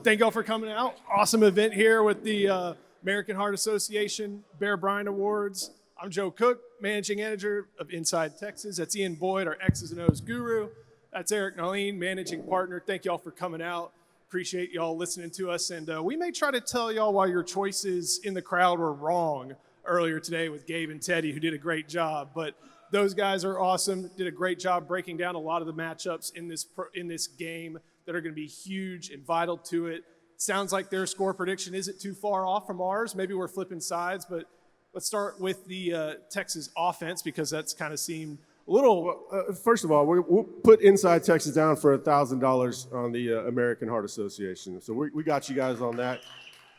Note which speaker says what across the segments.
Speaker 1: Thank y'all for coming out. Awesome event here with the American Heart Association Bear Bryant Awards. I'm Joe Cook, managing manager of Inside Texas. That's Ian Boyd, our X's and O's guru. That's Eric Nalene, managing partner. Thank y'all for coming out. Appreciate y'all listening to us. And we may try to tell y'all why your choices in the crowd were wrong earlier today with Gabe and Teddy, who did a great job. But those guys are awesome, did a great job breaking down a lot of the matchups in this game that are going to be huge and vital to it. Sounds like their score prediction isn't too far off from ours. Maybe we're flipping sides, but let's start with the Texas offense because that's kind of seemed a little.
Speaker 2: First of all, we'll put Inside Texas down for $1,000 on the American Heart Association. So we got you guys on that.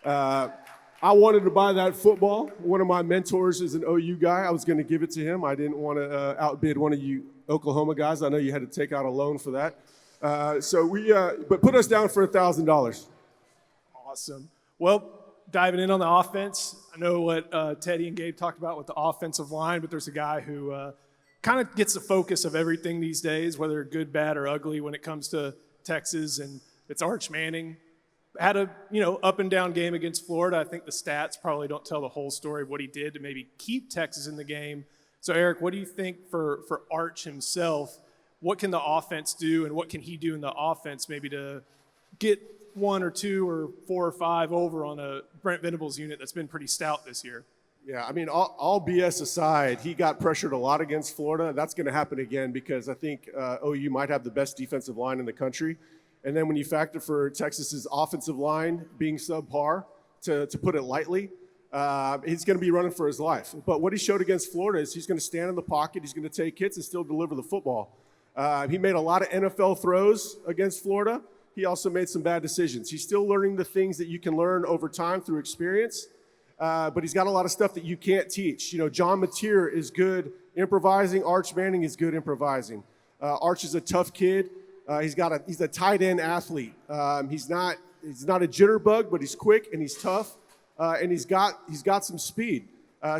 Speaker 2: I wanted to buy that football. One of my mentors is an OU guy. I was going to give it to him. I didn't want to outbid one of you Oklahoma guys. I know you had to take out a loan for that. But put us down for $1,000.
Speaker 1: Awesome. Well, diving in on the offense, I know what Teddy and Gabe talked about with the offensive line, but there's a guy who kind of gets the focus of everything these days, whether good, bad, or ugly when it comes to Texas, and it's Arch Manning. Had a up and down game against Florida. I think the stats probably don't tell the whole story of what he did to maybe keep Texas in the game. So Eric, what do you think for Arch himself? What can the offense do, and what can he do in the offense maybe to get 1 or 2 or 4 or 5 over on a Brent Venables unit that's been pretty stout this year?
Speaker 2: Yeah, I mean, all BS aside, he got pressured a lot against Florida. That's going to happen again because I think OU might have the best defensive line in the country. And then when you factor for Texas's offensive line being subpar, to put it lightly, he's going to be running for his life. But what he showed against Florida is he's going to stand in the pocket, he's going to take hits and still deliver the football. He made a lot of NFL throws against Florida. He also made some bad decisions. He's still learning the things that you can learn over time through experience, but he's got a lot of stuff that you can't teach. John Mateer is good improvising. Arch Manning is good improvising. Arch is a tough kid. He's a tight end athlete. He's not a jitterbug, but he's quick and he's tough, and he's got some speed.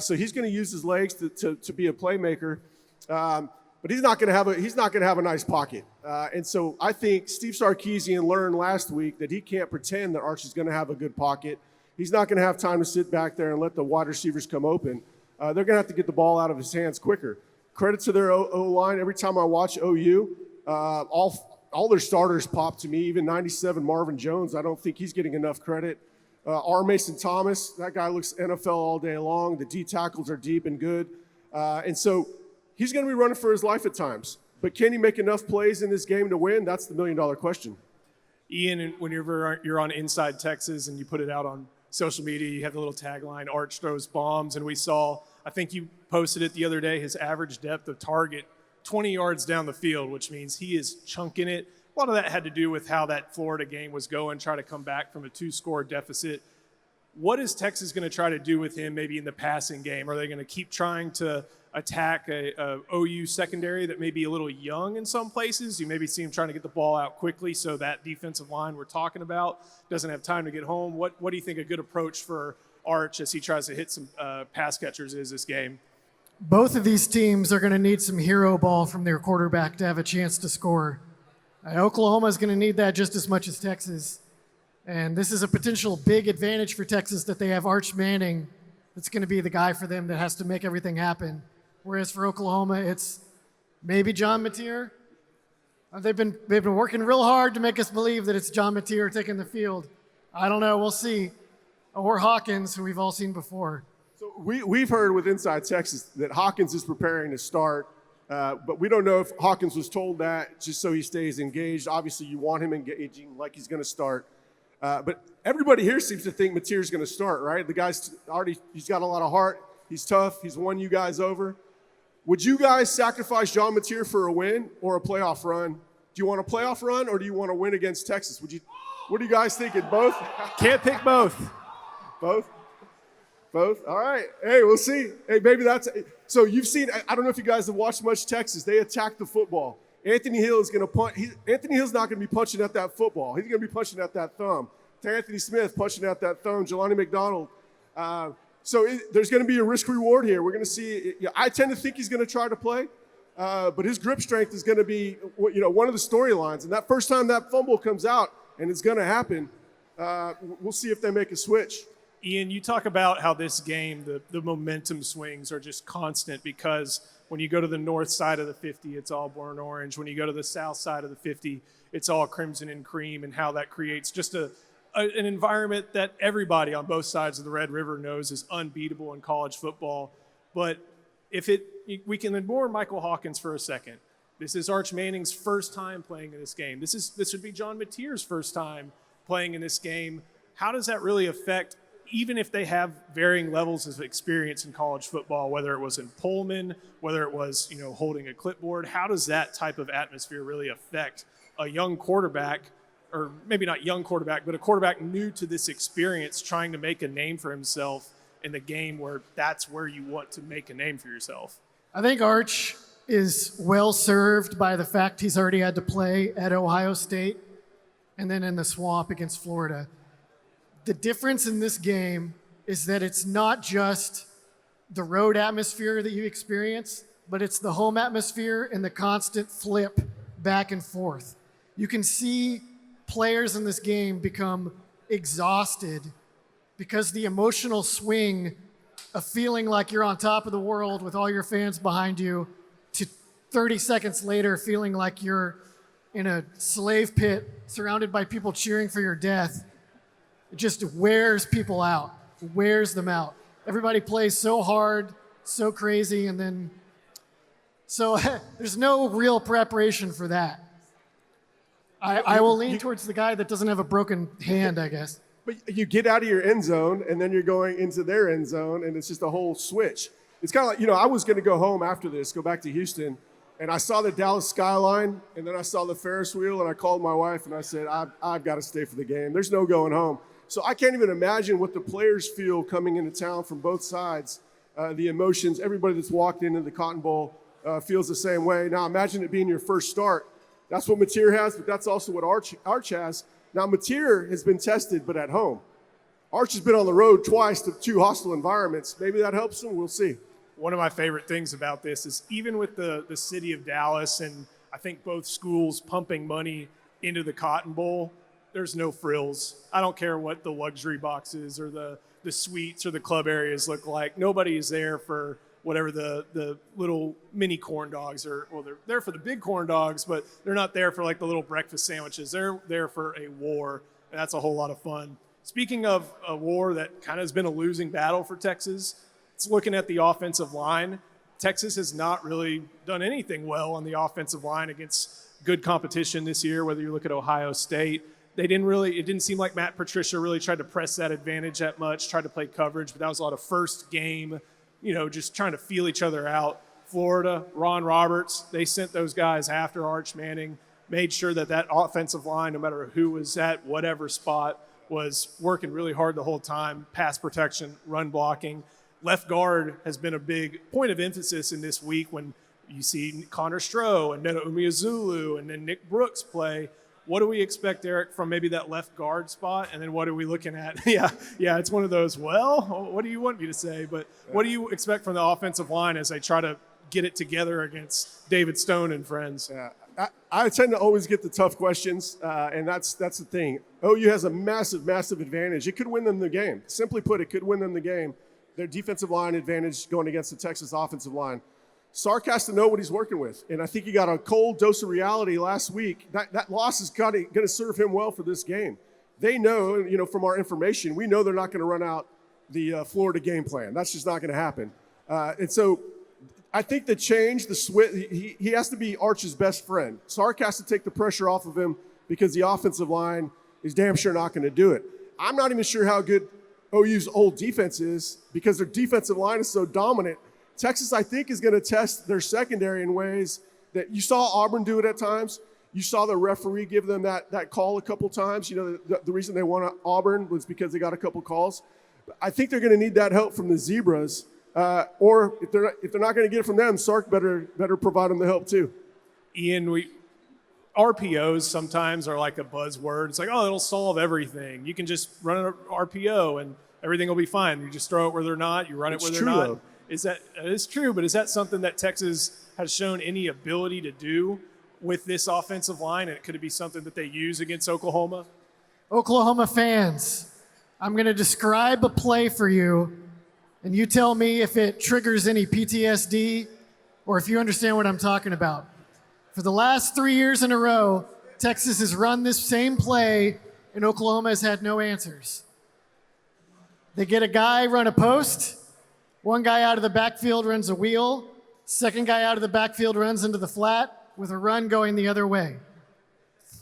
Speaker 2: So he's going to use his legs to be a playmaker. But he's not going to have a nice pocket. And so I think Steve Sarkisian learned last week that he can't pretend that Arch is going to have a good pocket. He's not going to have time to sit back there and let the wide receivers come open. They're going to have to get the ball out of his hands quicker. Credit to their O-line. Every time I watch OU, all their starters pop to me, even 97 Marvin Jones. I don't think he's getting enough credit. R. Mason Thomas, that guy looks NFL all day long. The D tackles are deep and good. And so he's going to be running for his life at times. But can he make enough plays in this game to win? That's the million-dollar question.
Speaker 1: Ian, whenever you're on Inside Texas and you put it out on social media, you have the little tagline, Arch throws bombs. And we saw, I think you posted it the other day, his average depth of target 20 yards down the field, which means he is chunking it. A lot of that had to do with how that Florida game was going, try to come back from a 2-score deficit. What is Texas going to try to do with him maybe in the passing game? Are they going to keep trying to attack a OU secondary that may be a little young in some places? You maybe see him trying to get the ball out quickly so that defensive line we're talking about doesn't have time to get home. What do you think a good approach for Arch as he tries to hit some pass catchers is this game?
Speaker 3: Both of these teams are going to need some hero ball from their quarterback to have a chance to score. Oklahoma is going to need that just as much as Texas. And this is a potential big advantage for Texas that they have Arch Manning that's going to be the guy for them that has to make everything happen. Whereas for Oklahoma, it's maybe John Mateer. They've been working real hard to make us believe that it's John Mateer taking the field. I don't know. We'll see. Or Hawkins, who we've all seen before.
Speaker 2: So we've heard with Inside Texas that Hawkins is preparing to start, but we don't know if Hawkins was told that just so he stays engaged. Obviously, you want him engaging like he's going to start. But everybody here seems to think Mateer's going to start, right? The guy's he's got a lot of heart. He's tough. He's won you guys over. Would you guys sacrifice John Mateer for a win or a playoff run? Do you want a playoff run or do you want to win against Texas? What are you guys thinking? Both?
Speaker 1: Can't pick both.
Speaker 2: Both? All right. Hey, we'll see. Hey, maybe that's – so you've seen – I don't know if you guys have watched much Texas. They attack the football. Anthony Hill is going to punch – Anthony Hill's not going to be punching at that football. He's going to be punching at that thumb. Anthony Smith punching at that thumb. Jelani McDonald. There's going to be a risk reward here. We're going to see. I tend to think he's going to try to play, but his grip strength is going to be one of the storylines. And that first time that fumble comes out, and it's going to happen, We'll see if they make a switch.
Speaker 1: Ian, you talk about how this game, the momentum swings are just constant because when you go to the north side of the 50, it's all burnt orange. When you go to the south side of the 50, it's all crimson and cream, and how that creates just an environment that everybody on both sides of the Red River knows is unbeatable in college football. But we can ignore Michael Hawkins for a second. This is Arch Manning's first time playing in this game. This would be John Mateer's first time playing in this game. How does that really affect, even if they have varying levels of experience in college football, whether it was in Pullman, whether it was, holding a clipboard, how does that type of atmosphere really affect a young quarterback, or maybe not young quarterback, but a quarterback new to this experience trying to make a name for himself in the game where that's where you want to make a name for yourself?
Speaker 3: I think Arch is well served by the fact he's already had to play at Ohio State and then in the swamp against Florida. The difference in this game is that it's not just the road atmosphere that you experience, but it's the home atmosphere and the constant flip back and forth. You can see players in this game become exhausted because the emotional swing of feeling like you're on top of the world with all your fans behind you to 30 seconds later feeling like you're in a slave pit surrounded by people cheering for your death. It just wears people out, wears them out. Everybody plays so hard, so crazy, and then so there's no real preparation for that. I will lean towards the guy that doesn't have a broken hand, I guess.
Speaker 2: But you get out of your end zone, and then you're going into their end zone, and it's just a whole switch. It's kind of like, I was going to go home after this, go back to Houston, and I saw the Dallas skyline, and then I saw the Ferris wheel, and I called my wife, and I said, I've got to stay for the game. There's no going home. So I can't even imagine what the players feel coming into town from both sides, the emotions. Everybody that's walked into the Cotton Bowl feels the same way. Now imagine it being your first start. That's what Mateer has, but that's also what Arch has. Now, Mateer has been tested, but at home. Arch has been on the road twice to two hostile environments. Maybe that helps him. We'll see.
Speaker 1: One of my favorite things about this is even with the city of Dallas and I think both schools pumping money into the Cotton Bowl, there's no frills. I don't care what the luxury boxes or the suites or the club areas look like. Nobody is there for whatever the little mini corn dogs are. Well, they're there for the big corn dogs, but they're not there for like the little breakfast sandwiches. They're there for a war, and that's a whole lot of fun. Speaking of a war that kind of has been a losing battle for Texas, it's looking at the offensive line. Texas has not really done anything well on the offensive line against good competition this year, whether you look at Ohio State. It didn't seem like Matt Patricia really tried to press that advantage that much, tried to play coverage, but that was a lot of first game, just trying to feel each other out. Florida, Ron Roberts, they sent those guys after Arch Manning, made sure that offensive line, no matter who was at whatever spot, was working really hard the whole time. Pass protection, run blocking. Left guard has been a big point of emphasis in this week when you see Connor Stroh and Neto Umeozulu and then Nick Brooks play. What do we expect, Eric, from maybe that left guard spot? And then what are we looking at? Yeah, it's one of those, what do you want me to say? But what do you expect from the offensive line as they try to get it together against David Stone and friends?
Speaker 2: Yeah, I tend to always get the tough questions, and that's the thing. OU has a massive, massive advantage. It could win them the game. Simply put, it could win them the game. Their defensive line advantage going against the Texas offensive line. Sark has to know what he's working with, and I think he got a cold dose of reality last week. That loss is going to serve him well for this game. They know, from our information, we know they're not going to run out the Florida game plan. That's just not going to happen. And so I think the change, the switch, he has to be Arch's best friend. Sark has to take the pressure off of him because the offensive line is damn sure not going to do it. I'm not even sure how good OU's old defense is because their defensive line is so dominant. Texas, I think, is going to test their secondary in ways that you saw Auburn do it at times. You saw the referee give them that call a couple times. The reason they won Auburn was because they got a couple calls. I think they're going to need that help from the Zebras. Or if they're not going to get it from them, Sark better provide them the help too.
Speaker 1: Ian, RPOs sometimes are like a buzzword. It's like, it'll solve everything. You can just run an RPO and everything will be fine. You just throw it where they're not. You run it where they're not.
Speaker 2: Though.
Speaker 1: It is true, but is that something that Texas has shown any ability to do with this offensive line? And could it be something that they use against Oklahoma?
Speaker 3: Oklahoma fans, I'm going to describe a play for you, and you tell me if it triggers any PTSD or if you understand what I'm talking about. For the last 3 years in a row, Texas has run this same play, and Oklahoma has had no answers. They get a guy run a post, one guy out of the backfield runs a wheel, second guy out of the backfield runs into the flat with a run going the other way.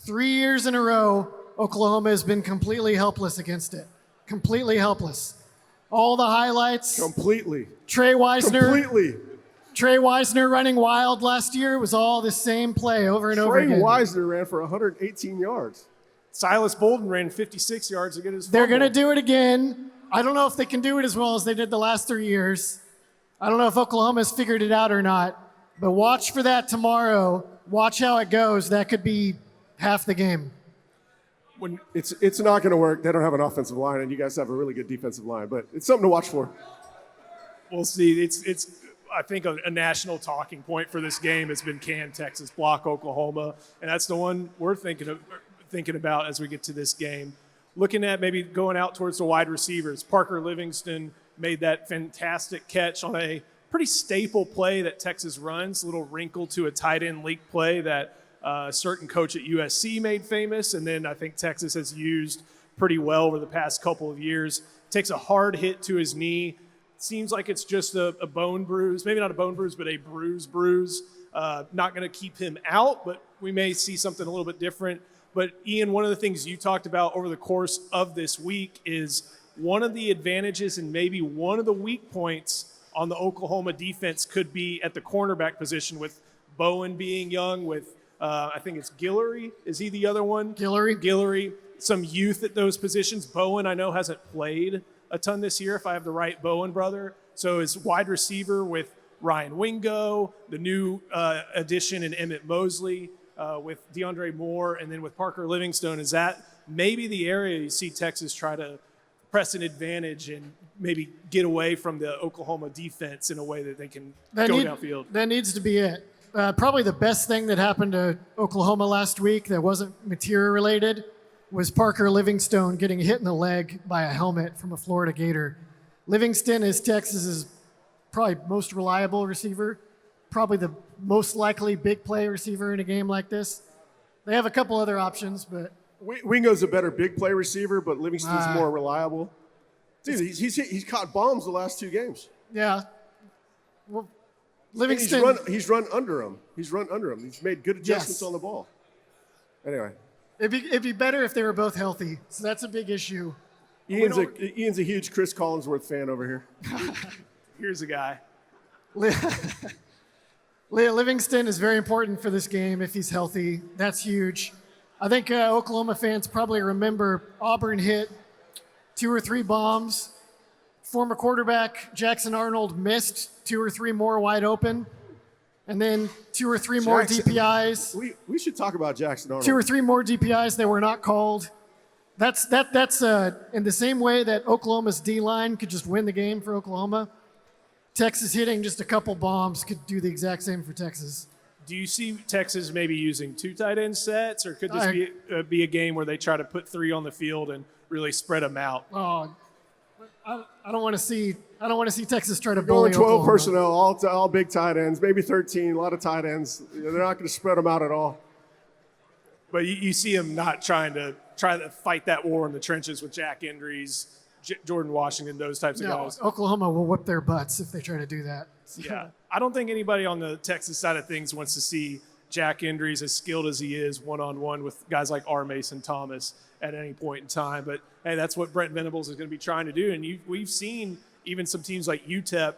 Speaker 3: 3 years in a row, Oklahoma has been completely helpless against it. Completely helpless. All the highlights.
Speaker 2: Completely.
Speaker 3: Trey Wisner running wild last year was all the same play over and over again.
Speaker 2: Trey Wisner ran for 118 yards.
Speaker 1: Silas Bolden ran 56 yards to get his
Speaker 3: They're
Speaker 1: fumble.
Speaker 3: going to do it again. I don't know if they can do it as well as they did the last 3 years. I don't know if Oklahoma's figured it out or not. But watch for that tomorrow. Watch how it goes. That could be half the game.
Speaker 2: It's not going to work. They don't have an offensive line, and you guys have a really good defensive line. But it's something to watch for.
Speaker 1: We'll see. It's I think a national talking point for this game has been, can Texas block Oklahoma? And that's the one we're thinking about as we get to this game. Looking at maybe going out towards the wide receivers. Parker Livingston made that fantastic catch on a pretty staple play that Texas runs, a little wrinkle to a tight end leak play that a certain coach at USC made famous, and then I think Texas has used pretty well over the past couple of years. Takes a hard hit to his knee. Seems like it's just a bone bruise, maybe not a bone bruise, but a bruise. Not going to keep him out, but we may see something a little bit different. But Ian, one of the things you talked about over the course of this week is one of the advantages and maybe one of the weak points on the Oklahoma defense could be at the cornerback position, with Bowen being young, with I think it's Guillory. Is he the other one? Guillory. Some youth at those positions. Bowen, I know, hasn't played a ton this year, if I have the right Bowen brother. So his wide receiver with Ryan Wingo, the new addition in Emmett Mosley, with DeAndre Moore, and then with Parker Livingstone. Is that maybe the area you see Texas try to press an advantage and maybe get away from the Oklahoma defense in a way that they can go downfield?
Speaker 3: That needs to be it. Probably the best thing that happened to Oklahoma last week that wasn't material related was Parker Livingstone getting hit in the leg by a helmet from a Florida Gator. Livingston is Texas's probably most reliable receiver, probably the most likely big play receiver in a game like this. They have a couple other options, but
Speaker 2: Wingo's a better big play receiver, but Livingston's more reliable. Dude, he's caught bombs the last 2 games.
Speaker 3: Yeah. Well, Livingston.
Speaker 2: He's run under him. He's made good adjustments on the ball. Anyway.
Speaker 3: It'd be better if they were both healthy. So that's a big issue.
Speaker 2: Ian's a huge Chris Collinsworth fan over here.
Speaker 1: Here's a guy.
Speaker 3: Livingston is very important for this game if he's healthy. That's huge. I think Oklahoma fans probably remember Auburn hit 2 or 3 bombs. Former quarterback Jackson Arnold missed 2 or 3 more wide open. And then 2 or 3 more DPIs.
Speaker 2: We should talk about Jackson Arnold.
Speaker 3: 2 or 3 more DPIs that were not called. That's in the same way that Oklahoma's D-line could just win the game for Oklahoma. Texas hitting just a couple bombs could do the exact same for Texas.
Speaker 1: Do you see Texas maybe using 2 tight end sets, or could this be a game where they try to put 3 on the field and really spread them out?
Speaker 3: Oh, I don't want to see Texas try to bully
Speaker 2: Going 12
Speaker 3: Oklahoma.
Speaker 2: personnel, all big tight ends, maybe 13, a lot of tight ends. They're not going to spread them out at all.
Speaker 1: But you see them not trying to fight that war in the trenches with Jack Endries, Jordan Washington, those types of guys.
Speaker 3: Oklahoma will whip their butts if they try to do that.
Speaker 1: Yeah, I don't think anybody on the Texas side of things wants to see Jack Endries, as skilled as he is, one-on-one with guys like R. Mason Thomas at any point in time. But, hey, that's what Brent Venables is going to be trying to do. And we've seen even some teams like UTEP,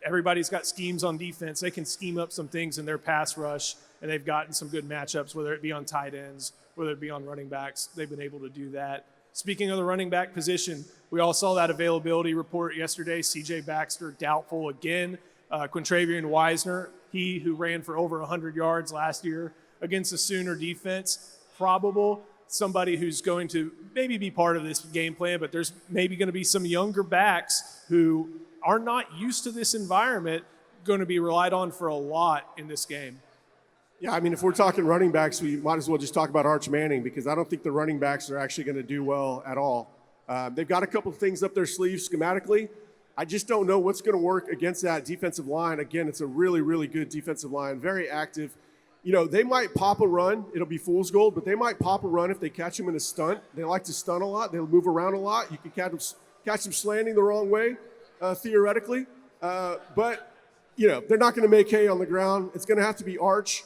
Speaker 1: everybody's got schemes on defense. They can scheme up some things in their pass rush, and they've gotten some good matchups, whether it be on tight ends, whether it be on running backs. They've been able to do that. Speaking of the running back position, we all saw that availability report yesterday. C.J. Baxter doubtful again. Quintravian Wisner, he who ran for over 100 yards last year against the Sooner defense, probable. Somebody who's going to maybe be part of this game plan, but there's maybe going to be some younger backs who are not used to this environment, going to be relied on for a lot in this game.
Speaker 2: Yeah, I mean, if we're talking running backs, we might as well just talk about Arch Manning because I don't think the running backs are actually going to do well at all. They've got a couple of things up their sleeves schematically. I just don't know what's going to work against that defensive line. Again, it's a really, really good defensive line, very active. You know, they might pop a run. It'll be fool's gold, but they might pop a run if they catch them in a stunt. They like to stunt a lot. They'll move around a lot. You can catch them slanting the wrong way, theoretically. But, you know, they're not going to make hay on the ground. It's going to have to be Arch,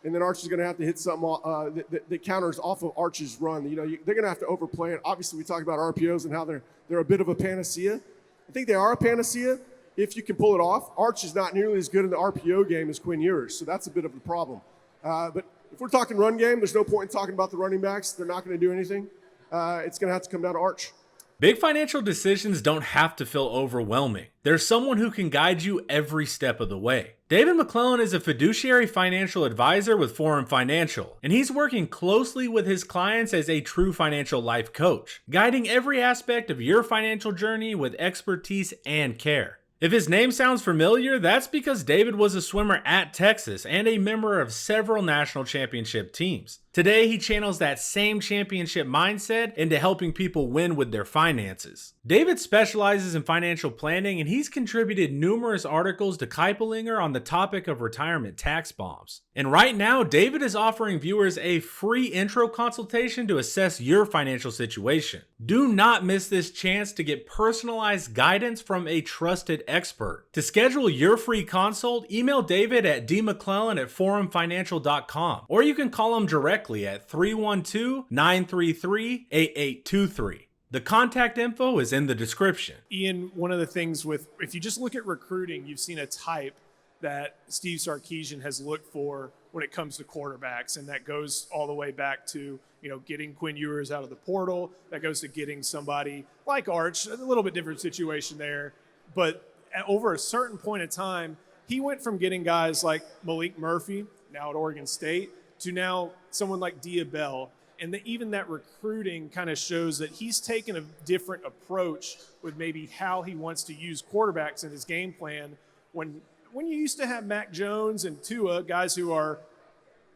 Speaker 2: and then Arch is going to have to hit something that counters off of Arch's run. You know, they're going to have to overplay it. Obviously, we talked about RPOs and how they're a bit of a panacea. I think they are a panacea if you can pull it off. Arch is not nearly as good in the RPO game as Quinn Ewers, so that's a bit of a problem. But if we're talking run game, there's no point in talking about the running backs. They're not going to do anything. It's going to have to come down to Arch.
Speaker 4: Big financial decisions don't have to feel overwhelming. There's someone who can guide you every step of the way. David McClellan is a fiduciary financial advisor with Forum Financial, and he's working closely with his clients as a true financial life coach, guiding every aspect of your financial journey with expertise and care. If his name sounds familiar, that's because David was a swimmer at Texas and a member of several national championship teams. Today, he channels that same championship mindset into helping people win with their finances. David specializes in financial planning, and he's contributed numerous articles to Kiplinger on the topic of retirement tax bombs. And right now, David is offering viewers a free intro consultation to assess your financial situation. Do not miss this chance to get personalized guidance from a trusted expert. To schedule your free consult, email David at dmcclellan@forumfinancial.com, or you can call him directly at 312-933-8823. The contact info is in the description.
Speaker 1: Ian, one of the things if you just look at recruiting, you've seen a type that Steve Sarkisian has looked for when it comes to quarterbacks, and that goes all the way back to, you know, getting Quinn Ewers out of the portal. That goes to getting somebody like Arch, a little bit different situation there. But over a certain point in time, he went from getting guys like Malik Murphy, now at Oregon State, to now someone like Diabell. And even that recruiting kind of shows that he's taken a different approach with maybe how he wants to use quarterbacks in his game plan. When you used to have Mac Jones and Tua, guys who are,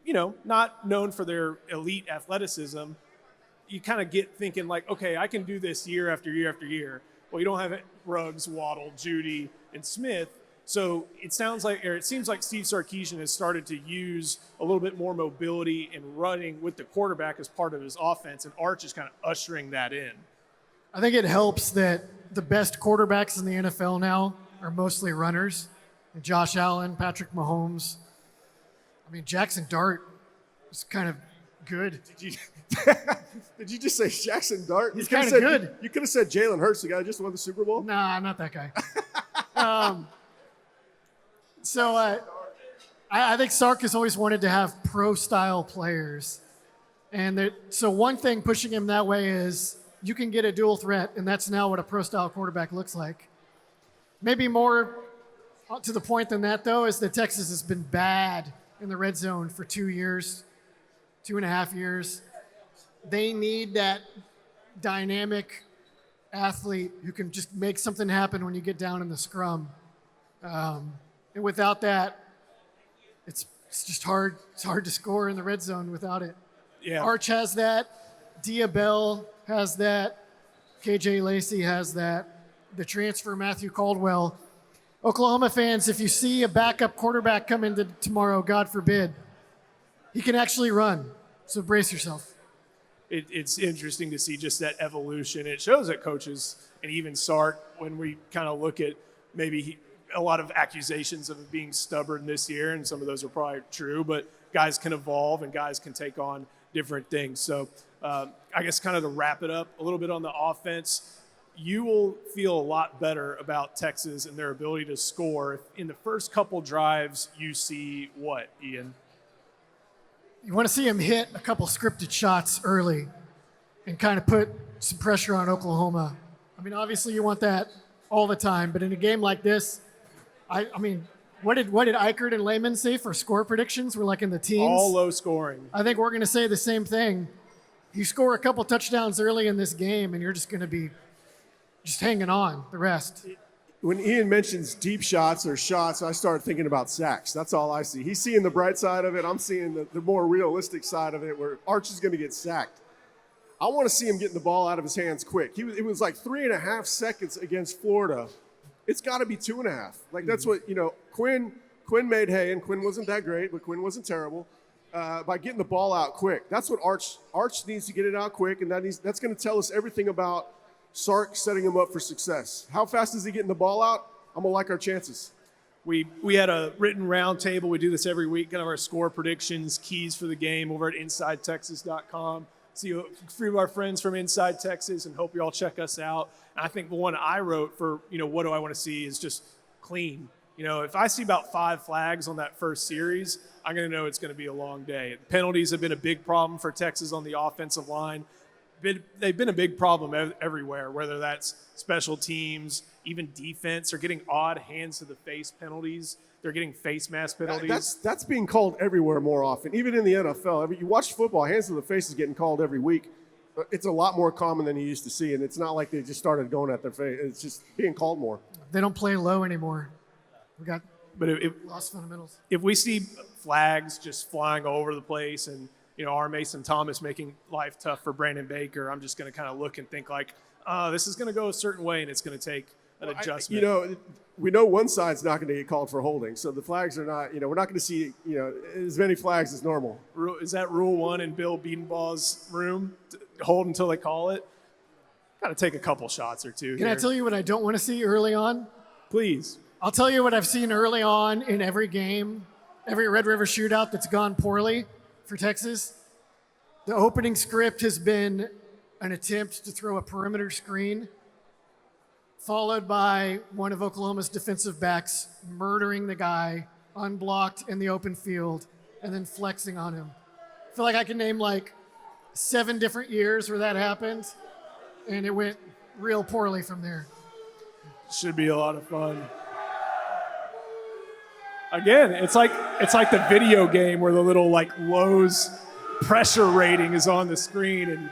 Speaker 1: you know, not known for their elite athleticism, you kind of get thinking like, okay, I can do this year after year after year. Well, you don't have Ruggs, Waddle, Judy, and Smith. So it seems like Steve Sarkisian has started to use a little bit more mobility and running with the quarterback as part of his offense, and Arch is kind of ushering that in.
Speaker 3: I think it helps that the best quarterbacks in the NFL now are mostly runners. Josh Allen, Patrick Mahomes. I mean, Jackson Dart is kind of good.
Speaker 2: Did you just say Jackson Dart?
Speaker 3: He's kind of good.
Speaker 2: You could have said Jalen Hurts, the guy who just won the Super Bowl.
Speaker 3: Nah, not that guy. So I think Sark has always wanted to have pro-style players. And so one thing pushing him that way is you can get a dual threat, and that's now what a pro-style quarterback looks like. Maybe more to the point than that, though, is that Texas has been bad in the red zone for 2 years, 2.5 years. They need that dynamic athlete who can just make something happen when you get down in the scrum. And without that, it's just hard. It's hard to score in the red zone without it.
Speaker 1: Yeah.
Speaker 3: Arch has that. Diabell has that. KJ Lacey has that. The transfer, Matthew Caldwell. Oklahoma fans, if you see a backup quarterback come into tomorrow, God forbid, he can actually run. So brace yourself.
Speaker 1: It's interesting to see just that evolution. It shows that coaches and even Sark, when we kind of look at maybe a lot of accusations of being stubborn this year, and some of those are probably true, but guys can evolve and guys can take on different things. So I guess kind of to wrap it up a little bit on the offense, you will feel a lot better about Texas and their ability to score if in the first couple drives you see what, Ian?
Speaker 3: You want to see him hit a couple scripted shots early and kind of put some pressure on Oklahoma. I mean, obviously you want that all the time, but in a game like this, I mean, what did Eichert and Lehman say for score predictions? We're like in the teens.
Speaker 1: All low scoring.
Speaker 3: I think we're going to say the same thing. You score a couple touchdowns early in this game, and you're just going to be just hanging on the rest.
Speaker 2: When Ian mentions deep shots or shots, I start thinking about sacks. That's all I see. He's seeing the bright side of it. I'm seeing the more realistic side of it where Arch is going to get sacked. I want to see him getting the ball out of his hands quick. It was like 3.5 seconds against Florida. It's got to be 2.5. Like that's what, Quinn made hay, and Quinn wasn't that great, but Quinn wasn't terrible. By getting the ball out quick. That's what Arch needs to get it out quick, and that's going to tell us everything about Sark setting him up for success. How fast is he getting the ball out? I'm going to like our chances.
Speaker 1: We had a written round table. We do this every week, kind of our score predictions, keys for the game over at InsideTexas.com. See a few of our friends from Inside Texas, and hope you all check us out. And I think the one I wrote for, what do I want to see is just clean. If I see about 5 flags on that first series, I'm going to know it's going to be a long day. Penalties have been a big problem for Texas on the offensive line. They've been a big problem everywhere, whether that's special teams, even defense. They're getting odd hands to the face penalties. They're getting face mask penalties.
Speaker 2: That's being called everywhere more often, even in the NFL. You watch football, hands to the face is getting called every week. It's a lot more common than you used to see, and it's not like they just started going at their face. It's just being called more.
Speaker 3: They don't play low anymore. We got lost fundamentals.
Speaker 1: If we see flags just flying all over the place and, our Mason Thomas making life tough for Brandon Baker, I'm just going to kind of look and think like, this is going to go a certain way and it's going to take an adjustment.
Speaker 2: We know one side's not going to get called for holding, so the flags are not, we're not going to see, as many flags as normal.
Speaker 1: Is that rule 1 in Bill Bedenbaugh's room? Hold until they call it? Got to take a couple shots or two.
Speaker 3: Can I tell you what I don't want to see early on?
Speaker 1: Please.
Speaker 3: I'll tell you what I've seen early on in every game, every Red River shootout that's gone poorly for Texas. The opening script has been an attempt to throw a perimeter screen, followed by one of Oklahoma's defensive backs murdering the guy unblocked in the open field and then flexing on him. I feel like I can name like 7 different years where that happened, and it went real poorly from there.
Speaker 1: Should be a lot of fun. Again, it's like the video game where the little Lowe's pressure rating is on the screen, and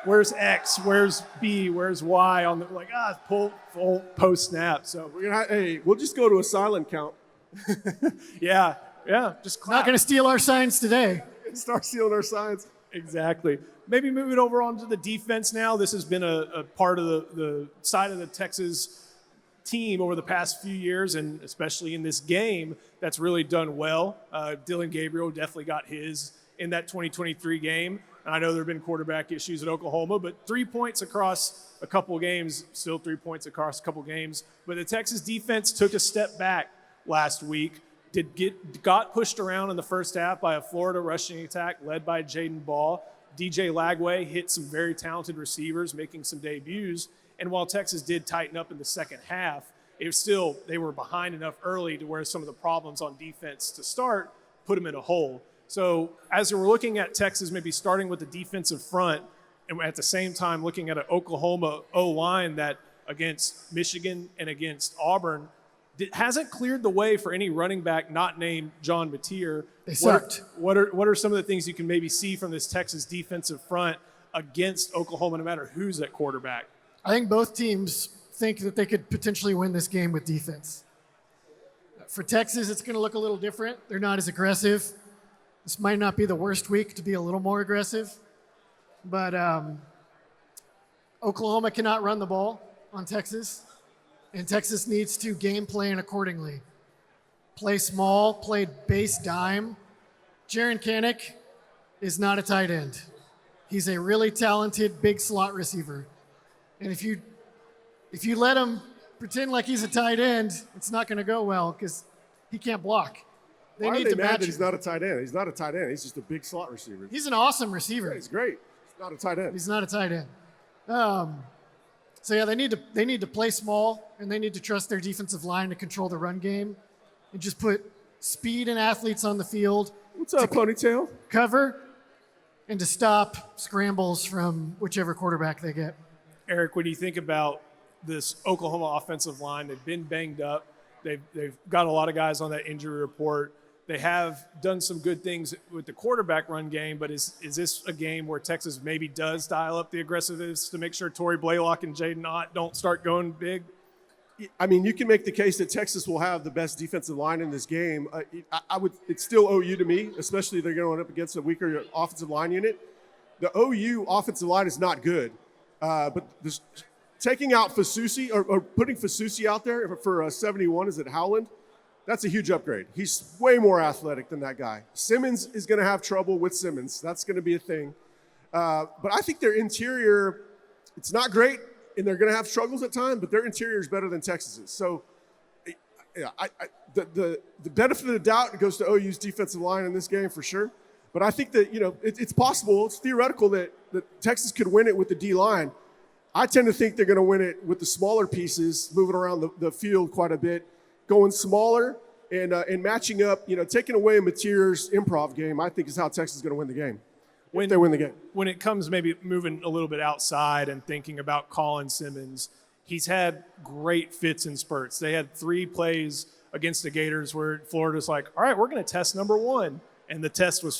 Speaker 1: where's X, where's B, where's Y on the pull full post snap. So
Speaker 2: we'll just go to a silent count.
Speaker 1: yeah, just clap.
Speaker 3: Not going to steal our signs today.
Speaker 2: Start stealing our signs.
Speaker 1: Exactly. Maybe moving over onto the defense now. This has been a part of the side of the Texas team over the past few years, and especially in this game, that's really done well. Dylan Gabriel definitely got his in that 2023 game. And I know there have been quarterback issues at Oklahoma, but 3 points across a couple of games, still 3 points across a couple of games. But the Texas defense took a step back last week. Got pushed around in the first half by a Florida rushing attack led by Jaden Ball. DJ Lagway hit some very talented receivers, making some debuts. And while Texas did tighten up in the second half, they were behind enough early to where some of the problems on defense to start put them in a hole. So as we're looking at Texas maybe starting with the defensive front, and at the same time looking at an Oklahoma O-line that against Michigan and against Auburn hasn't cleared the way for any running back not named John Mateer.
Speaker 3: They sucked.
Speaker 1: What are some of the things you can maybe see from this Texas defensive front against Oklahoma, no matter who's at quarterback?
Speaker 3: I think both teams think that they could potentially win this game with defense. For Texas, it's going to look a little different. They're not as aggressive. This might not be the worst week to be a little more aggressive. But Oklahoma cannot run the ball on Texas, and Texas needs to game plan accordingly. Play small, play base dime. Jaron Kanik is not a tight end. He's a really talented big slot receiver. And if you let him pretend like he's a tight end, it's not going to go well because he can't block.
Speaker 2: Why are they mad that he's not a tight end? He's not a tight end. He's just a big slot receiver.
Speaker 3: He's an awesome receiver.
Speaker 2: Yeah, he's great. He's not a tight end.
Speaker 3: He's not a tight end. So yeah, they need to play small, and they need to trust their defensive line to control the run game, and just put speed and athletes on the field.
Speaker 2: What's up, Ponytail?
Speaker 3: Cover, and to stop scrambles from whichever quarterback they get.
Speaker 1: Eric, when you think about this Oklahoma offensive line, they've been banged up. They've got a lot of guys on that injury report. They have done some good things with the quarterback run game, but is this a game where Texas maybe does dial up the aggressiveness to make sure Torrey Blaylock and Jaden Ott don't start going big?
Speaker 2: I mean, you can make the case that Texas will have the best defensive line in this game. It's still OU to me, especially if they're going up against a weaker offensive line unit. The OU offensive line is not good, but taking out Fasusi or putting Fasusi out there for 71, is it Howland? That's a huge upgrade. He's way more athletic than that guy. Simmons is going to have trouble with Simmons. That's going to be a thing. But I think their interior, it's not great, and they're going to have struggles at times, but their interior is better than Texas's. So yeah, the benefit of the doubt goes to OU's defensive line in this game for sure. But I think that, it's possible, it's theoretical that Texas could win it with the D-line. I tend to think they're going to win it with the smaller pieces, moving around the field quite a bit, going smaller and matching up, taking away Mateer's improv game, I think is how Texas is going to win the game. When they win the game.
Speaker 1: When it comes maybe moving a little bit outside and thinking about Colin Simmons, he's had great fits and spurts. They had 3 plays against the Gators where Florida's like, all right, we're going to test number 1. And the test was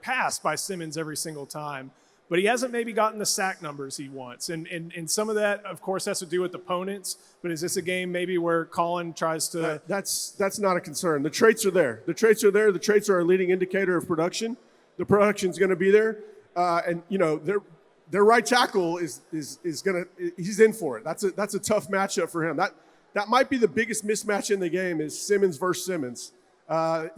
Speaker 1: passed by Simmons every single time. But he hasn't maybe gotten the sack numbers he wants. And some of that, of course, has to do with opponents. But is this a game maybe where Colin tries to –
Speaker 2: That's not a concern. The traits are there. The traits are there. The traits are a leading indicator of production. The production's going to be there, and their right tackle is going to he's in for it. That's a tough matchup for him. That might be the biggest mismatch in the game is Simmons versus Simmons. They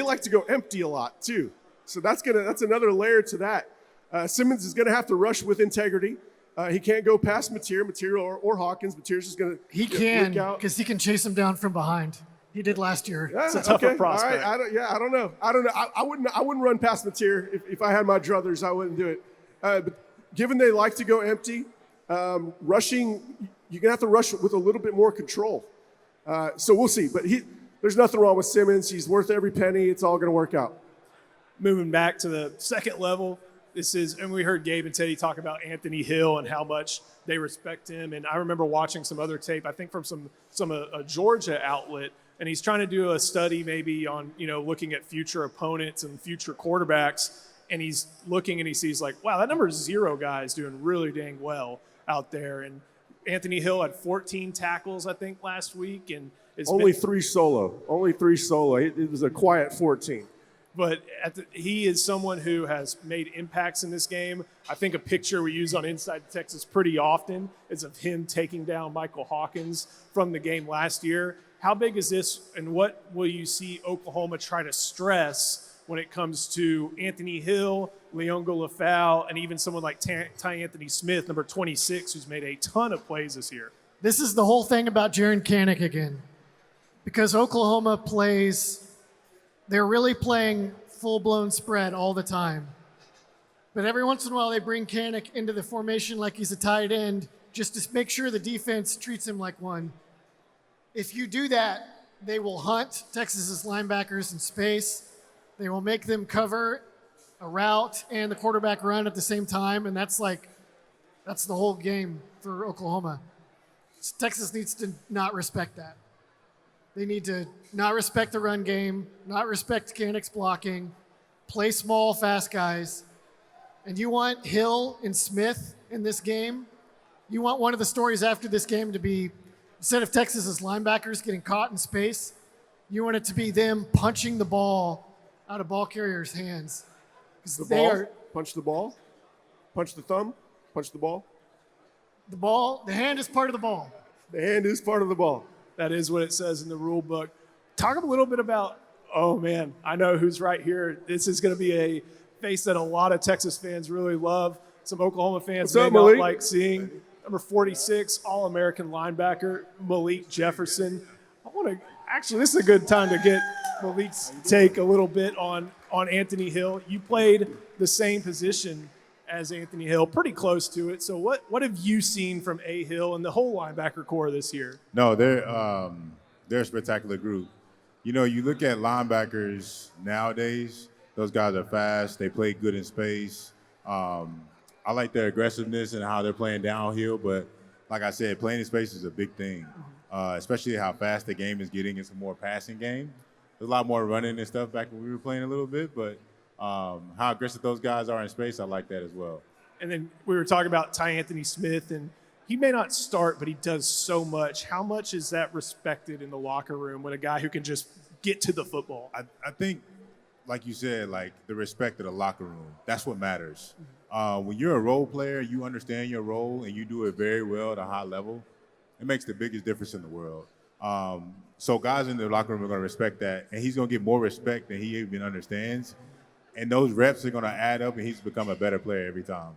Speaker 2: like to go empty a lot too, so that's another layer to that. Simmons is going to have to rush with integrity. He can't go past Mateer or Hawkins. Mateer's just going to
Speaker 3: he can because he can chase him down from behind. He did last year.
Speaker 2: Yeah,
Speaker 1: it's a tougher prospect.
Speaker 2: All right. I don't know. I wouldn't run past Mateer if I had my druthers. I wouldn't do it. But given they like to go empty, rushing, you're gonna have to rush with a little bit more control. So we'll see. But there's nothing wrong with Simmons. He's worth every penny. It's all gonna work out.
Speaker 1: Moving back to the second level, and we heard Gabe and Teddy talk about Anthony Hill and how much they respect him. And I remember watching some other tape, I think from a Georgia outlet. And he's trying to do a study maybe on, looking at future opponents and future quarterbacks. And he's looking and he sees like, wow, that number 0 guy is doing really dang well out there. And Anthony Hill had 14 tackles, I think, last week. And
Speaker 2: only 3 solo. It was a quiet 14.
Speaker 1: But he is someone who has made impacts in this game. I think a picture we use on Inside Texas pretty often is of him taking down Michael Hawkins from the game last year. How big is this, and what will you see Oklahoma try to stress when it comes to Anthony Hill, Leongo Lafau, and even someone like Ty Anthony Smith, number 26, who's made a ton of plays this year?
Speaker 3: This is the whole thing about Jaron Kanik again. Because Oklahoma they're really playing full-blown spread all the time. But every once in a while they bring Kanik into the formation like he's a tight end just to make sure the defense treats him like one. If you do that, they will hunt Texas's linebackers in space. They will make them cover a route and the quarterback run at the same time, and that's the whole game for Oklahoma. Texas needs to not respect that. They need to not respect the run game, not respect Kanik's blocking, play small, fast guys. And you want Hill and Smith in this game. You want one of the stories after this game to be, instead of Texas's linebackers getting caught in space, you want it to be them punching the ball out of ball carriers' hands.
Speaker 2: Punch the ball, punch the thumb, punch the ball.
Speaker 3: The hand is part of the ball.
Speaker 2: The hand is part of the ball.
Speaker 1: That is what it says in the rule book. Talk a little bit about, oh man, I know who's right here. This is going to be a face that a lot of Texas fans really love. Some Oklahoma fans may not like seeing. Number 46, All-American linebacker, Malik Jefferson. This is a good time to get Malik's take a little bit on Anthony Hill. You played the same position as Anthony Hill, pretty close to it. So what have you seen from A. Hill and the whole linebacker core this year?
Speaker 5: No, they're a spectacular group. You look at linebackers nowadays, those guys are fast. They play good in space. I like their aggressiveness and how they're playing downhill, but like I said, playing in space is a big thing, especially how fast the game is getting. It's a more passing game. There's a lot more running and stuff back when we were playing a little bit, but how aggressive those guys are in space, I like that as well.
Speaker 1: And then we were talking about Ty Anthony Smith, and he may not start, but he does so much. How much is that respected in the locker room when a guy who can just get to the football?
Speaker 5: I think, like you said, like the respect of the locker room, that's what matters. When you're a role player, you understand your role and you do it very well at a high level, it makes the biggest difference in the world. So guys in the locker room are going to respect that, and he's going to get more respect than he even understands. And those reps are going to add up, and he's become a better player every time.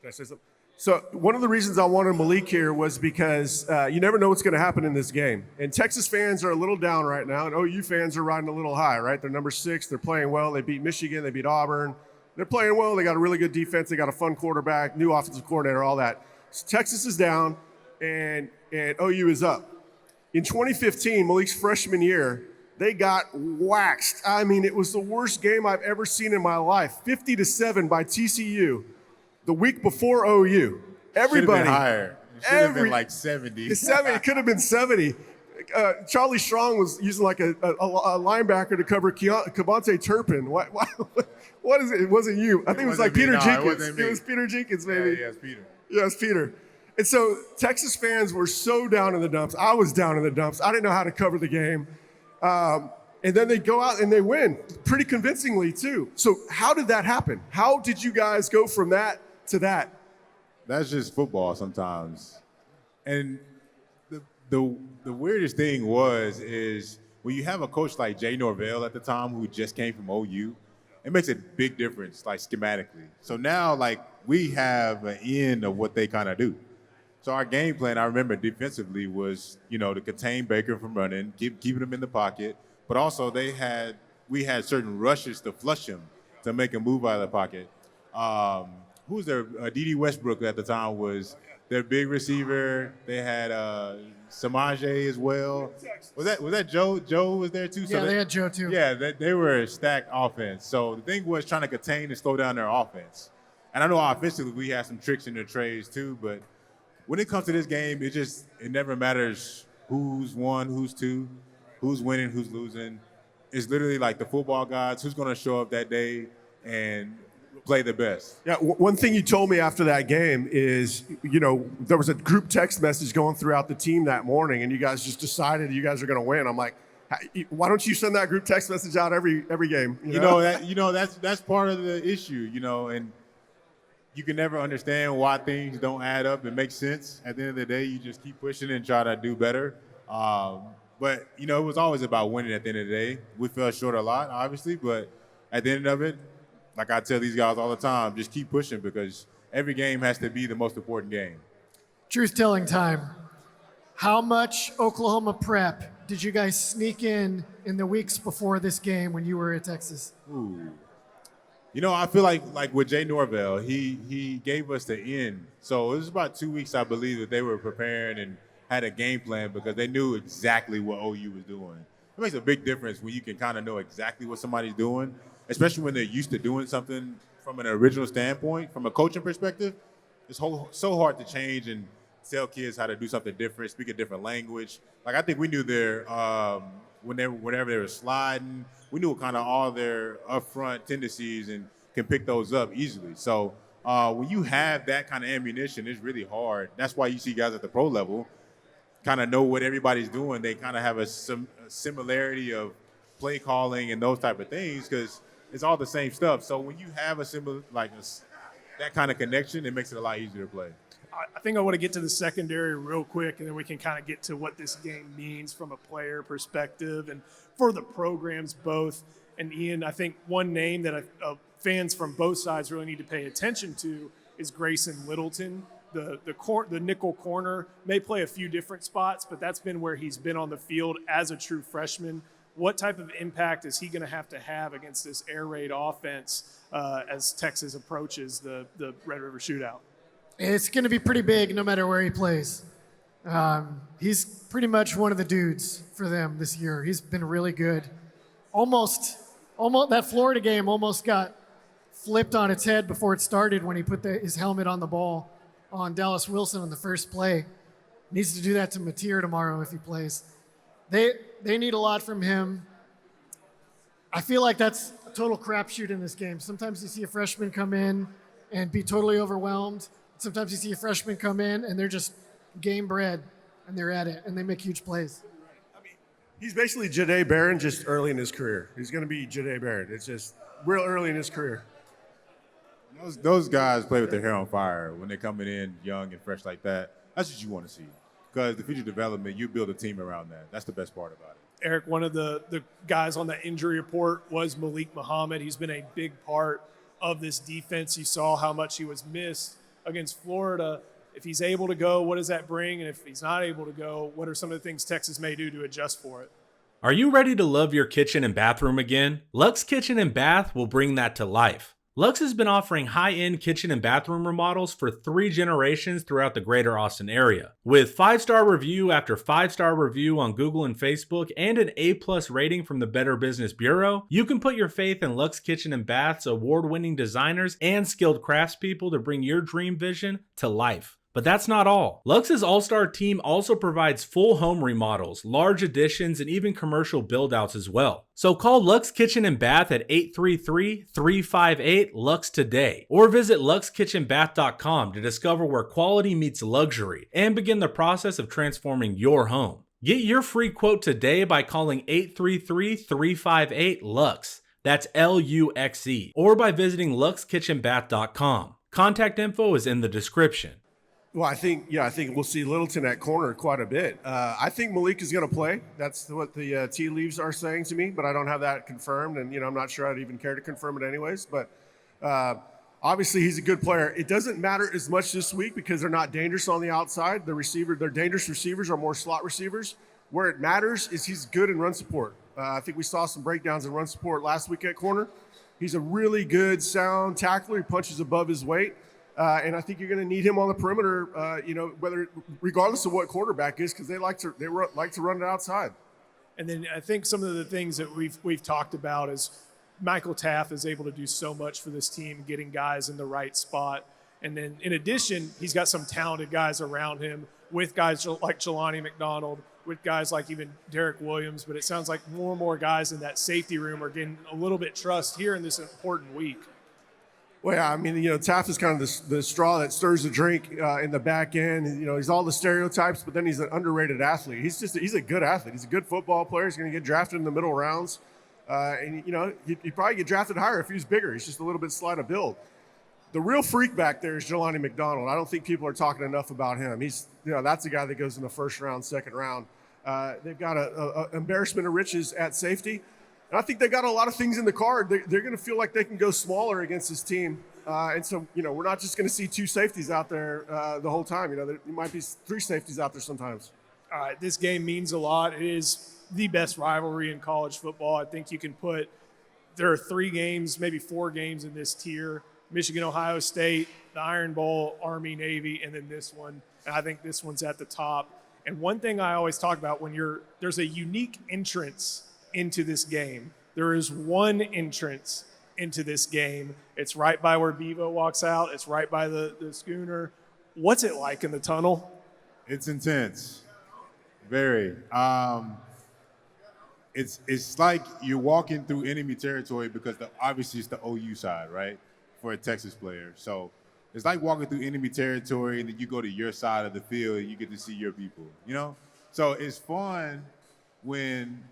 Speaker 2: Can I say something? So one of the reasons I wanted Malik here was because you never know what's going to happen in this game. And Texas fans are a little down right now, and OU fans are riding a little high, right? They're number 6. They're playing well. They beat Michigan. They beat Auburn. They're playing well. They got a really good defense. They got a fun quarterback, new offensive coordinator, all that. So Texas is down, and OU is up. In 2015, Malik's freshman year, they got waxed. I mean, it was the worst game I've ever seen in my life. 50-7 by TCU. The week before OU, everybody.
Speaker 5: Should have been higher. It should have been like 70.
Speaker 2: It could have been 70. Charlie Strong was using like a linebacker to cover Kevontae Turpin. What is it? It wasn't you. I think it was like Peter Jenkins. It was Peter Jenkins, maybe.
Speaker 5: Yeah, it's Peter.
Speaker 2: Yeah, it's Peter. And so Texas fans were so down in the dumps. I was down in the dumps. I didn't know how to cover the game. And then they go out and they win pretty convincingly too. So how did that happen? How did you guys go from that to that?
Speaker 5: That's just football sometimes. And the weirdest thing is when you have a coach like Jay Norvell at the time who just came from OU, it makes a big difference, like schematically. So now, like, we have an end of what they kind of do. So our game plan, I remember defensively, was, to contain Baker from running, keeping him in the pocket, but also we had certain rushes to flush him, to make him move out of the pocket. Who was their D.D. Westbrook at the time was their big receiver. They had Samaje as well. Was that Joe? Joe was there too.
Speaker 3: Yeah, they had Joe too.
Speaker 5: Yeah, they were a stacked offense. So the thing was trying to contain and slow down their offense. And I know offensively we had some tricks in their trades too, but when it comes to this game, it never matters who's one, who's two, who's winning, who's losing. It's literally like the football gods, who's going to show up that day and play the best.
Speaker 2: Yeah, one thing you told me after that game is, there was a group text message going throughout the team that morning, and you guys just decided you guys are going to win. I'm like, why don't you send that group text message out every game?
Speaker 5: That's part of the issue, and you can never understand why things don't add up and make sense. At the end of the day, you just keep pushing and try to do better. But it was always about winning at the end of the day. We fell short a lot, obviously, but at the end of it, like I tell these guys all the time, just keep pushing because every game has to be the most important game.
Speaker 3: Truth-telling time. How much Oklahoma prep did you guys sneak in the weeks before this game when you were at Texas?
Speaker 5: Ooh. I feel like with Jay Norvell, he gave us the end. So it was about 2 weeks, I believe, that they were preparing and had a game plan because they knew exactly what OU was doing. It makes a big difference when you can kind of know exactly what somebody's doing, especially when they're used to doing something from an original standpoint. From a coaching perspective, it's so hard to change and tell kids how to do something different, speak a different language. Like, I think we knew their whenever they were sliding, we knew kind of all their upfront tendencies and can pick those up easily. So when you have that kind of ammunition, it's really hard. That's why you see guys at the pro level kind of know what everybody's doing. They kind of have a similarity of play calling and those type of things because it's all the same stuff. So when you have a similar, that kind of connection, it makes it a lot easier to play.
Speaker 1: I think I want to get to the secondary real quick, and then we can kind of get to what this game means from a player perspective and for the programs both. And Ian, I think one name that fans from both sides really need to pay attention to is Grayson Littleton. The nickel corner may play a few different spots, but that's been where he's been on the field as a true freshman. What type of impact is he going to have against this air raid offense as Texas approaches the Red River Shootout?
Speaker 3: It's going to be pretty big no matter where he plays. He's pretty much one of the dudes for them this year. He's been really good. Almost that Florida game almost got flipped on its head before it started when he put his helmet on the ball on Dallas Wilson on the first play. Needs to do that to Mateer tomorrow if he plays. They need a lot from him. I feel like that's a total crapshoot in this game. Sometimes you see a freshman come in and be totally overwhelmed. Sometimes you see a freshman come in and they're just game bred and they're at it and they make huge plays.
Speaker 2: He's basically Jahdae Barron just early in his career. He's going to be Jahdae Barron. It's just real early in his career.
Speaker 5: Those guys play with their hair on fire when they're coming in young and fresh like that. That's what you want to see. Because the future development, you build a team around that. That's the best part about it.
Speaker 1: Eric, one of the guys on that injury report was Malik Muhammad. He's been a big part of this defense. You saw how much he was missed against Florida. If he's able to go, what does that bring? And if he's not able to go, what are some of the things Texas may do to adjust for it?
Speaker 4: Are you ready to love your kitchen and bathroom again? Luxe Kitchen and Bath will bring that to life. Luxe has been offering high-end kitchen and bathroom remodels for 3 generations throughout the greater Austin area. With 5-star review after 5-star review on Google and Facebook and an A+ rating from the Better Business Bureau, you can put your faith in Luxe Kitchen and Bath's award-winning designers and skilled craftspeople to bring your dream vision to life. But that's not all. Luxe's all-star team also provides full home remodels, large additions, and even commercial build-outs as well. So call Luxe Kitchen and Bath at 833-358-LUXE today, or visit luxekitchenbath.com to discover where quality meets luxury and begin the process of transforming your home. Get your free quote today by calling 833-358-LUXE. That's LUXE, or by visiting luxekitchenbath.com. Contact info is in the description.
Speaker 2: Well, I think we'll see Littleton at corner quite a bit. I think Malik is going to play. That's what the tea leaves are saying to me, but I don't have that confirmed, and I'm not sure I'd even care to confirm it anyways. But obviously, he's a good player. It doesn't matter as much this week because they're not dangerous on the outside. Their dangerous receivers are more slot receivers. Where it matters is he's good in run support. I think we saw some breakdowns in run support last week at corner. He's a really good, sound tackler. He punches above his weight. And I think you're going to need him on the perimeter, regardless of what quarterback is, because they like to run it outside.
Speaker 1: And then I think some of the things that we've talked about is Michael Taft is able to do so much for this team, getting guys in the right spot. And then in addition, he's got some talented guys around him with guys like Jelani McDonald, with guys like even Derek Williams. But it sounds like more and more guys in that safety room are getting a little bit trust here in this important week.
Speaker 2: Well, yeah, I mean, Taft is kind of the straw that stirs the drink in the back end. He's all the stereotypes, but then he's an underrated athlete. He's a good athlete. He's a good football player. He's going to get drafted in the middle rounds. And he'd probably get drafted higher if he was bigger. He's just a little bit slight of build. The real freak back there is Jelani McDonald. I don't think people are talking enough about him. That's a guy that goes in the first round, second round. They've got an embarrassment of riches at safety. And I think they got a lot of things in the card. They're going to feel like they can go smaller against this team. And so, we're not just going to see 2 safeties out there the whole time. There might be 3 safeties out there sometimes.
Speaker 1: All right, this game means a lot. It is the best rivalry in college football. I think you can there are 3 games, maybe 4 games in this tier. Michigan, Ohio State, the Iron Bowl, Army, Navy, and then this one. And I think this one's at the top. And one thing I always talk about there's a unique entrance into this game. There is one entrance into this game. It's right by where Bevo walks out. It's right by the schooner. What's it like in the tunnel?
Speaker 5: It's intense. Very. It's like you're walking through enemy territory because obviously it's the OU side, right? For a Texas player. So it's like walking through enemy territory and then you go to your side of the field and you get to see your people, So it's fun when,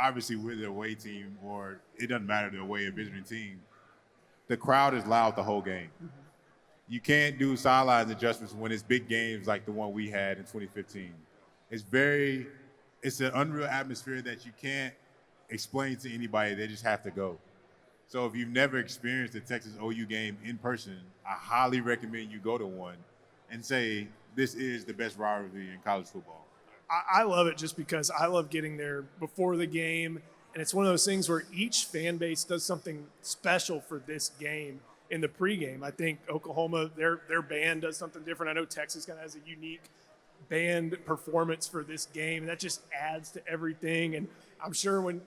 Speaker 5: obviously we're the away team, or it doesn't matter the away or visiting team. The crowd is loud the whole game. Mm-hmm. You can't do sidelines adjustments when it's big games like the one we had in 2015. It's an unreal atmosphere that you can't explain to anybody. They just have to go. So if you've never experienced a Texas OU game in person, I highly recommend you go to one and say, this is the best rivalry in college football.
Speaker 1: I love it just because I love getting there before the game. And it's one of those things where each fan base does something special for this game in the pregame. I think Oklahoma, their band does something different. I know Texas kind of has a unique band performance for this game, and that just adds to everything. And I'm sure when,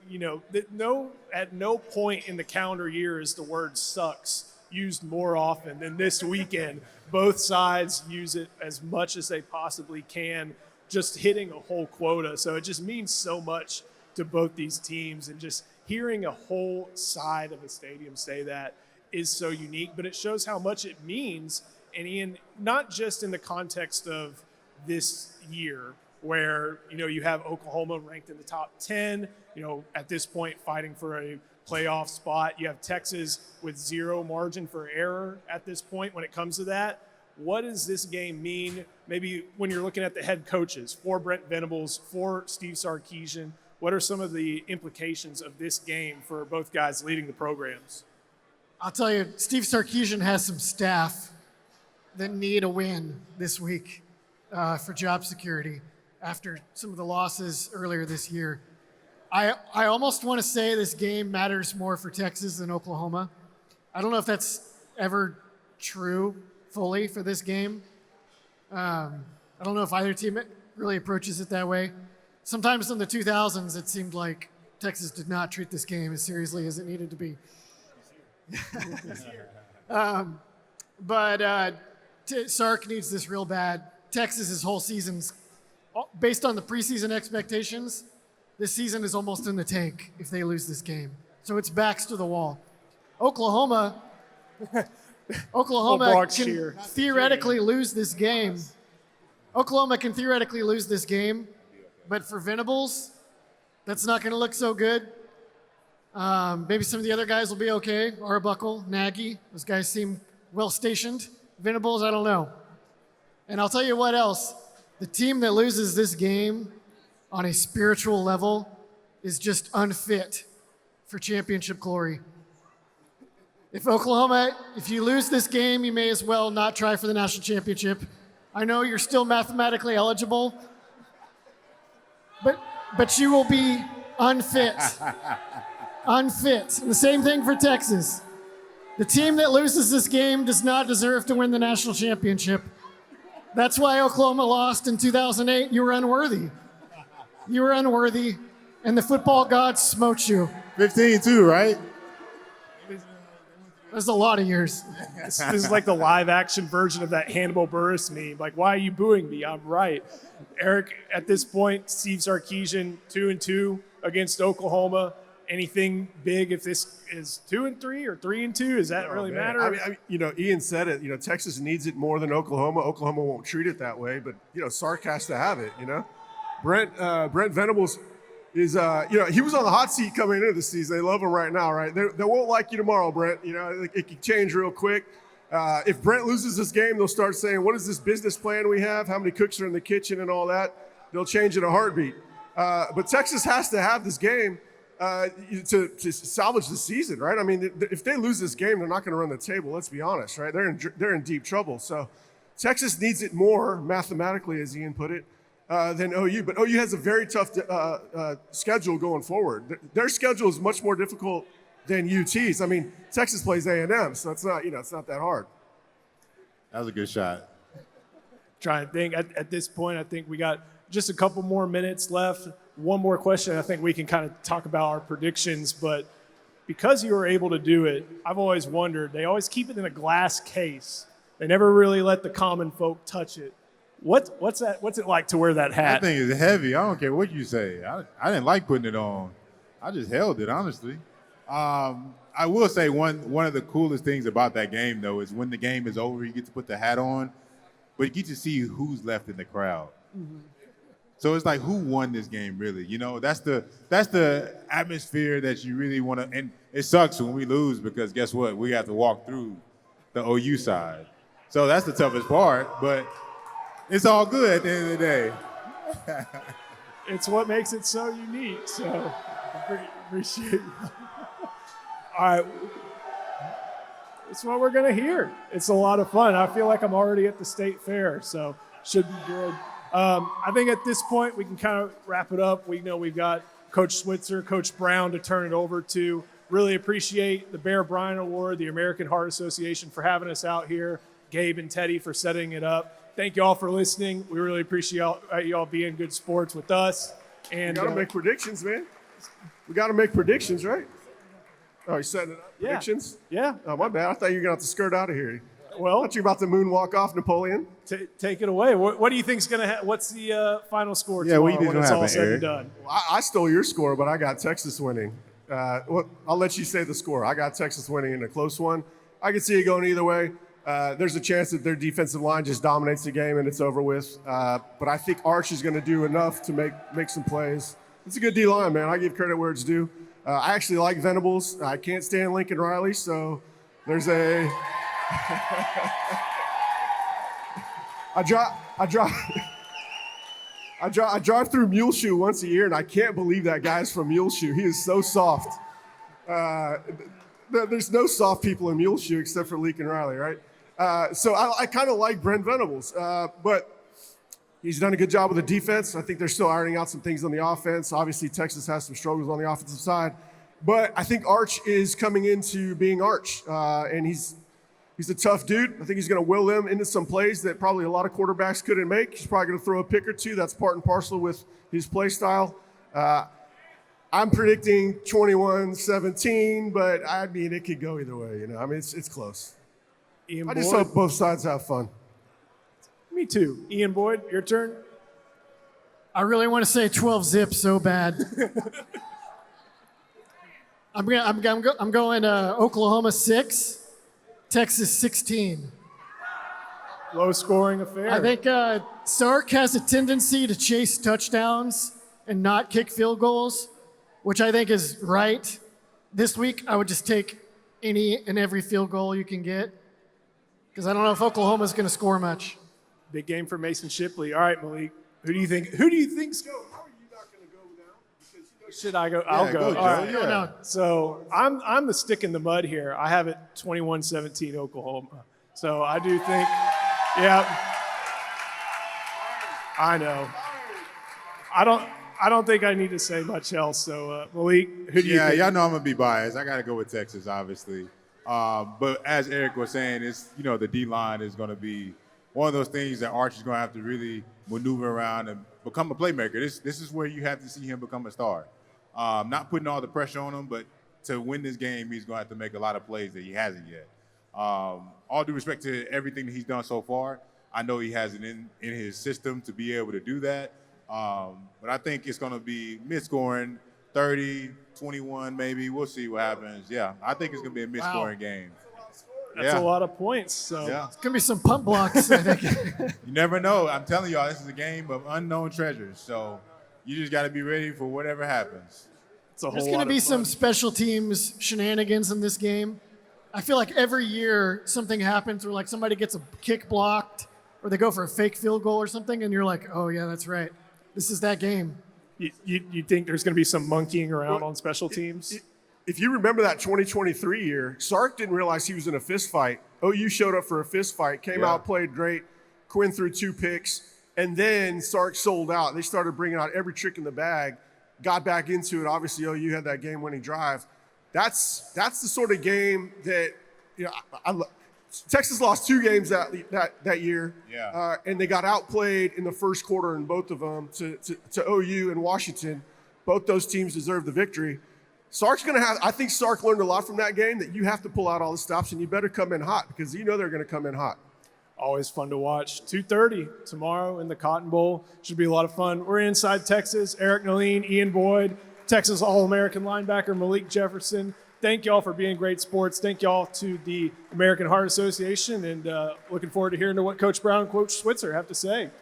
Speaker 1: at no point in the calendar year is the word sucks used more often than this weekend. Both sides use it as much as they possibly can, just hitting a whole quota. So it just means so much to both these teams, and just hearing a whole side of a stadium say that is so unique, but it shows how much it means And Ian, not just in the context of this year, where you have Oklahoma ranked in the top 10, at this point fighting for a playoff spot. You have Texas with zero margin for error at this point when it comes to that. What does this game mean, maybe when you're looking at the head coaches, for Brent Venables, for Steve Sarkisian? What are some of the implications of this game for both guys leading the programs?
Speaker 3: I'll tell you, Steve Sarkisian has some staff that need a win this week for job security after some of the losses earlier this year. I almost want to say this game matters more for Texas than Oklahoma. I don't know if that's ever true fully for this game. I don't know if either team really approaches it that way. Sometimes in the 2000s, it seemed like Texas did not treat this game as seriously as it needed to be. Sark needs this real bad. Texas's whole season's, based on the preseason expectations, this season is almost in the tank if they lose this game. So it's backs to the wall. Oklahoma can theoretically lose this game. Oklahoma can theoretically lose this game, but for Venables, that's not going to look so good. Maybe some of the other guys will be okay. Arbuckle, Nagy, those guys seem well stationed. Venables, I don't know. And I'll tell you what else. The team that loses this game on a spiritual level is just unfit for championship glory. If you lose this game, you may as well not try for the national championship. I know you're still mathematically eligible, but you will be unfit. Unfit. And the same thing for Texas. The team that loses this game does not deserve to win the national championship. That's why Oklahoma lost in 2008. You were unworthy. You were unworthy, and the football gods smote you.
Speaker 5: 15-2, right?
Speaker 3: That's a lot of years.
Speaker 1: This is like the live action version of that Hannibal Buress meme. Like, why are you booing me? I'm right. Eric, at this point, Steve Sarkisian 2-2 against Oklahoma. Anything big if this is 2-3 or 3-2? Does that really matter?
Speaker 2: I mean, Ian said it. Texas needs it more than Oklahoma. Oklahoma won't treat it that way, but Sark has to have it. Brent Venables is he was on the hot seat coming into the season. They love him right now, right? They won't like you tomorrow, Brent. It can change real quick. If Brent loses this game, they'll start saying, "What is this business plan we have? How many cooks are in the kitchen and all that?" They'll change in a heartbeat. But Texas has to have this game to salvage the season, right? I mean, if they lose this game, they're not going to run the table. Let's be honest, right? They're in deep trouble. So Texas needs it more mathematically, as Ian put it, than OU. But OU has a very tough schedule going forward. Their schedule is much more difficult than UT's. I mean, Texas plays A&M, so it's not it's not that hard.
Speaker 5: That was a good shot.
Speaker 1: Trying to think. At this point, I think we got just a couple more minutes left. One more question. I think we can kind of talk about our predictions, but because you were able to do it, I've always wondered, they always keep it in a glass case. They never really let the common folk touch it. What's it like to wear that hat?
Speaker 5: That thing is heavy. I don't care what you say. I didn't like putting it on. I just held it, honestly. I will say one of the coolest things about that game, though, is when the game is over, you get to put the hat on, but you get to see who's left in the crowd. Mm-hmm. So it's like, who won this game, really? That's the atmosphere that you really want to. And it sucks when we lose because guess what? We have to walk through the OU side. So that's the toughest part, but it's all good at the end of the day.
Speaker 1: It's what makes it so unique. So appreciate it. All right. It's what we're going to hear. It's a lot of fun. I feel like I'm already at the state fair, so should be good. I think at this point we can kind of wrap it up. We know we've got Coach Switzer, Coach Brown to turn it over to. Really appreciate the Bear Bryant Award, the American Heart Association for having us out here, Gabe and Teddy for setting it up. Thank you all for listening. We really appreciate y'all being good sports with us. And
Speaker 2: we got to make predictions, man. We got to make predictions, right? Oh, you're setting it up?
Speaker 1: Yeah.
Speaker 2: Predictions?
Speaker 1: Yeah.
Speaker 2: Oh, my bad. I thought you were going to have to skirt out of here.
Speaker 1: Well,
Speaker 2: I thought you were about to moonwalk off Napoleon.
Speaker 1: Take it away. What do you think's going to what's the final score tomorrow when it's all said and done?
Speaker 2: Well, I stole your score, but I got Texas winning. I'll let you say the score. I got Texas winning in a close one. I can see it going either way. there's a chance that their defensive line just dominates the game and it's over with. But I think Arch is going to do enough to make some plays. It's a good D-line, man. I give credit where it's due. I actually like Venables. I can't stand Lincoln Riley, so there's a I drive through Muleshoe once a year, and I can't believe that guy's from Muleshoe. He is so soft. There's no soft people in Muleshoe except for Lincoln Riley, right? So I kind of like Brent Venables, but he's done a good job with the defense. I think they're still ironing out some things on the offense. Obviously, Texas has some struggles on the offensive side. But I think Arch is coming into being Arch, and he's a tough dude. I think he's going to will them into some plays that probably a lot of quarterbacks couldn't make. He's probably going to throw a pick or two. That's part and parcel with his play style. I'm predicting 21-17, but I mean, it could go either way. You know, I mean, it's close. I just hope both sides have fun.
Speaker 1: Me too. Ian Boyd, your turn.
Speaker 3: I really want to say 12 zip so bad. I'm going Oklahoma 6, Texas 16.
Speaker 1: Low scoring affair.
Speaker 3: I think Sark has a tendency to chase touchdowns and not kick field goals, which I think is right. This week, I would just take any and every field goal you can get because I don't know if Oklahoma's going to score much.
Speaker 1: Big game for Mason Shipley. All right, Malik. Who do you think's going?
Speaker 2: How are you not going to go now?
Speaker 1: Should I go? I'll go.
Speaker 5: Joe.
Speaker 1: All right.
Speaker 5: Yeah.
Speaker 3: No.
Speaker 1: So I'm the stick in the mud here. I have it 21-17 Oklahoma. So I do think, yeah. I know. I don't think I need to say much else. So Malik, who do you think?
Speaker 5: Y'all know I'm gonna be biased. I gotta go with Texas, obviously. But as Eric was saying, it's the D line is gonna be one of those things that Arch is gonna have to really maneuver around and become a playmaker. This is where you have to see him become a star. Not putting all the pressure on him, but to win this game, he's gonna have to make a lot of plays that he hasn't yet. All due respect to everything that he's done so far, I know he has it in his system to be able to do that. But I think it's going to be mid-scoring, 30, 21 maybe. We'll see what happens. Yeah, I think it's going to be a mid-scoring game.
Speaker 1: That's a lot of points. So
Speaker 5: Yeah.
Speaker 3: It's going to be some pump blocks, I think.
Speaker 5: You never know. I'm telling y'all, this is a game of unknown treasures. So you just got to be ready for whatever happens.
Speaker 1: it's a whole
Speaker 3: There's
Speaker 1: lot
Speaker 3: going to be
Speaker 1: of
Speaker 3: some
Speaker 1: fun.
Speaker 3: special teams shenanigans in this game. I feel like every year something happens where like somebody gets a kick blocked or they go for a fake field goal or something, and you're like, oh, yeah, that's right. This is that game.
Speaker 1: You think there's going to be some monkeying around on special teams?
Speaker 2: If you remember that 2023 year, Sark didn't realize he was in a fist fight. OU showed up for a fist fight, came out, played great. Quinn threw 2 picks, and then Sark sold out. They started bringing out every trick in the bag, got back into it. Obviously, OU had that game-winning drive. That's the sort of game that Texas lost 2 games that year, and they got outplayed in the first quarter in both of them to OU and Washington. Both those teams deserve the victory. Sark's going to have – I think Sark learned a lot from that game, that you have to pull out all the stops, and you better come in hot because you know they're going to come in hot.
Speaker 1: Always fun to watch. 2:30 tomorrow in the Cotton Bowl. Should be a lot of fun. We're inside Texas. Eric Naleen, Ian Boyd, Texas All-American linebacker Malik Jefferson. Thank y'all for being great sports. Thank y'all to the American Heart Association, and looking forward to hearing what Coach Brown and Coach Switzer have to say.